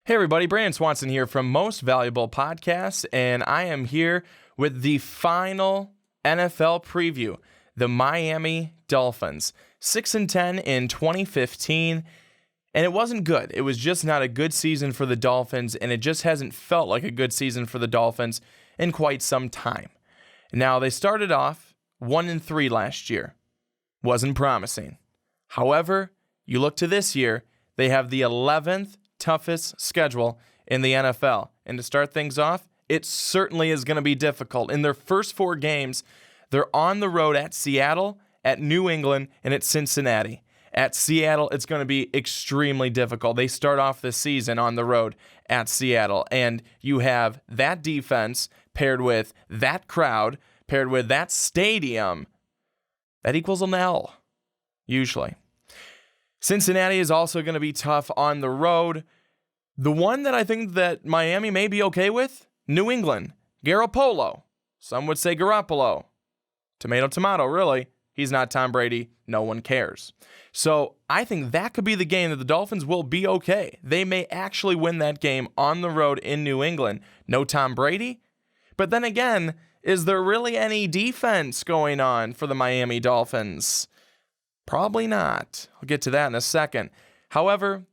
Hey everybody, Brandon Swanson here from Most Valuable Podcasts, and I am here with the final NFL preview. The Miami Dolphins, 6-10 in 2015, and it wasn't good. It was just not a good season for the Dolphins, and it just hasn't felt like a good season for the Dolphins in quite some time. Now, they started off 1-3 last year. Wasn't promising. However, you look to this year, they have the 11th toughest schedule in the NFL. And to start things off, it certainly is going to be difficult. In their first 4 games, they're on the road at Seattle, at New England, and at Cincinnati. At Seattle, it's going to be extremely difficult. They start off the season on the road at Seattle, and you have that defense paired with that crowd, paired with that stadium. That equals an L, usually. Cincinnati is also going to be tough on the road. The one that I think that Miami may be okay with, New England. Garoppolo. Some would say Garoppolo. Tomato, tomato, really. He's not Tom Brady. No one cares. So I think that could be the game that the Dolphins will be okay. They may actually win that game on the road in New England. No Tom Brady. But then again, is there really any defense going on for the Miami Dolphins? Probably not. I'll get to that in a second. However,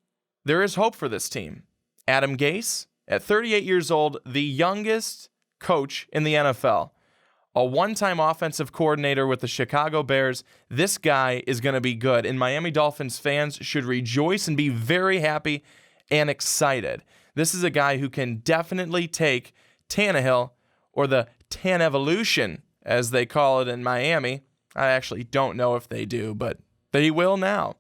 there is hope for this team. Adam Gase, at 38 years old, the youngest coach in the NFL, a one-time offensive coordinator with the Chicago Bears. This guy is going to be good, and Miami Dolphins fans should rejoice and be very happy and excited. This is a guy who can definitely take Tannehill, or the Tan Evolution, as they call it in Miami. I actually don't know if they do, but they will now,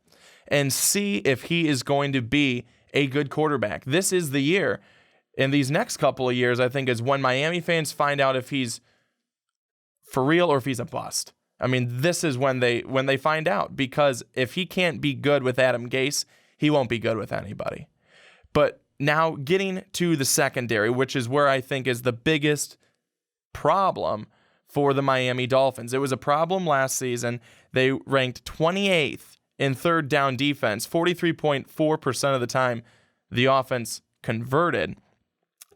and see if he is going to be a good quarterback. This is the year. In these next couple of years, I think, is when Miami fans find out if he's for real or if he's a bust. I mean, this is when they find out, because if he can't be good with Adam Gase, he won't be good with anybody. But now getting to the secondary, which is where I think is the biggest problem for the Miami Dolphins. It was a problem last season. They ranked 28th in third down defense, 43.4% of the time the offense converted.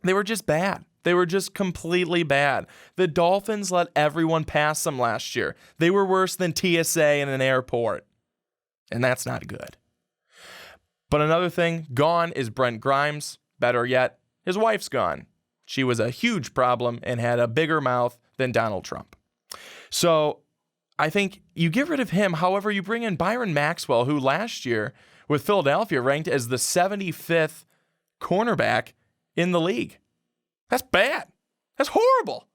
They were just bad. They were just completely bad. The Dolphins let everyone pass them last year. They were worse than TSA in an airport, and that's not good. But another thing, gone is Brent Grimes. Better yet, his wife's gone. She was a huge problem and had a bigger mouth than Donald Trump. So I think you get rid of him. However, you bring in Byron Maxwell, who last year with Philadelphia ranked as the 75th cornerback in the league. That's bad. That's horrible.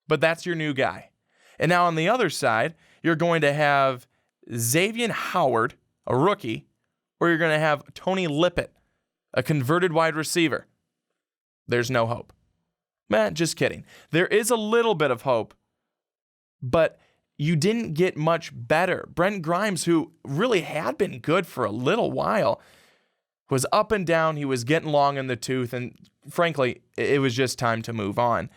But that's your new guy. And now on the other side, you're going to have Xavier Howard, a rookie, or you're going to have Tony Lippett, a converted wide receiver. There's no hope. Just kidding. There is a little bit of hope, but you didn't get much better. Brent Grimes, who really had been good for a little while, was up and down. He was getting long in the tooth, and frankly, it was just time to move on.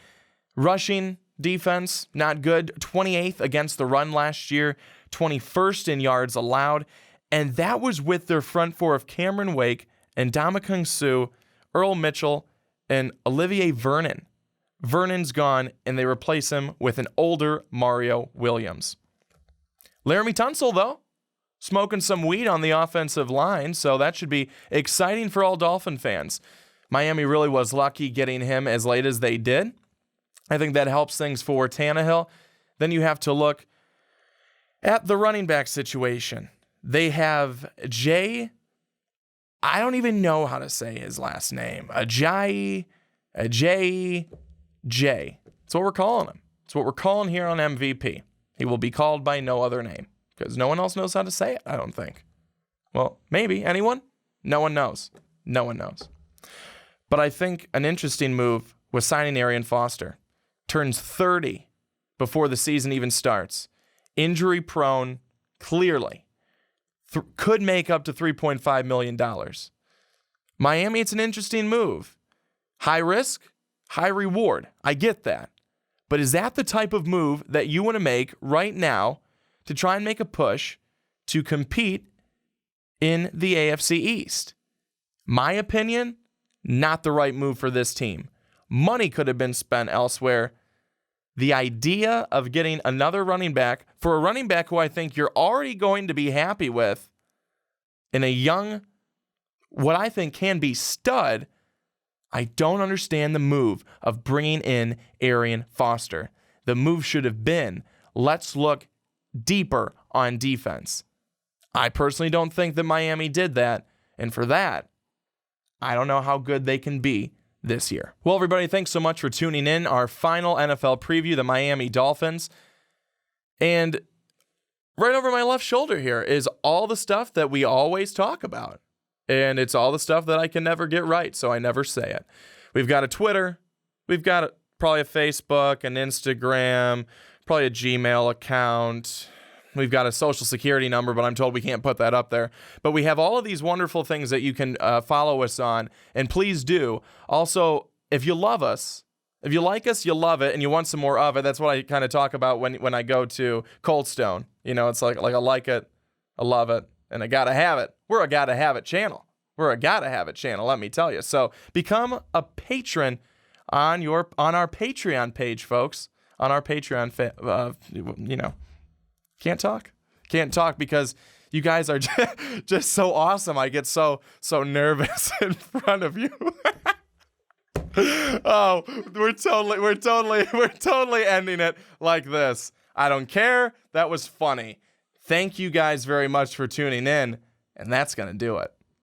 Rushing defense, not good. 28th against the run last year, 21st in yards allowed, and that was with their front four of Cameron Wake and Ndamukong Suh, Earl Mitchell, and Olivier Vernon. Vernon's gone, and they replace him with an older Mario Williams. Laramie Tunsil, though, smoking some weed on the offensive line, so that should be exciting for all Dolphin fans. Miami really was lucky getting him as late as they did. I think that helps things for Tannehill. Then you have to look at the running back situation. They have I don't even know how to say his last name. Ajayi. That's what we're calling him. It's what we're calling here on MVP. He will be called by no other name because no one else knows how to say it, I don't think. Well, maybe. Anyone? No one knows. No one knows. But I think an interesting move was signing Arian Foster. Turns 30 before the season even starts. Injury prone, clearly. Could make up to $3.5 million. Miami, it's an interesting move. High risk, high reward. I get that. But is that the type of move that you want to make right now to try and make a push to compete in the AFC East? My opinion, not the right move for this team. Money could have been spent elsewhere. The idea of getting another running back for a running back who I think you're already going to be happy with in a young, what I think can be stud, I don't understand the move of bringing in Arian Foster. The move should have been, let's look deeper on defense. I personally don't think that Miami did that, and for that, I don't know how good they can be this year. Well, everybody, thanks so much for tuning in. Our final NFL preview, the Miami Dolphins. And right over my left shoulder here is all the stuff that we always talk about. And it's all the stuff that I can never get right, so I never say it. We've got a Twitter. We've got probably a Facebook, an Instagram, probably a Gmail account. We've got a social security number, but I'm told we can't put that up there. But we have all of these wonderful things that you can follow us on, and please do. Also, if you love us, if you like us, you love it, and you want some more of it, that's what I kind of talk about when I go to Cold Stone. You know, it's like I like it, I love it, and I gotta have it. We're a gotta have it channel. We're a gotta have it channel, let me tell you. So become a patron on our Patreon page, folks. On our Patreon, Can't talk because you guys are just so awesome. I get so nervous in front of you. Oh, we're totally ending it like this. I don't care. That was funny. Thank you guys very much for tuning in, and that's gonna do it.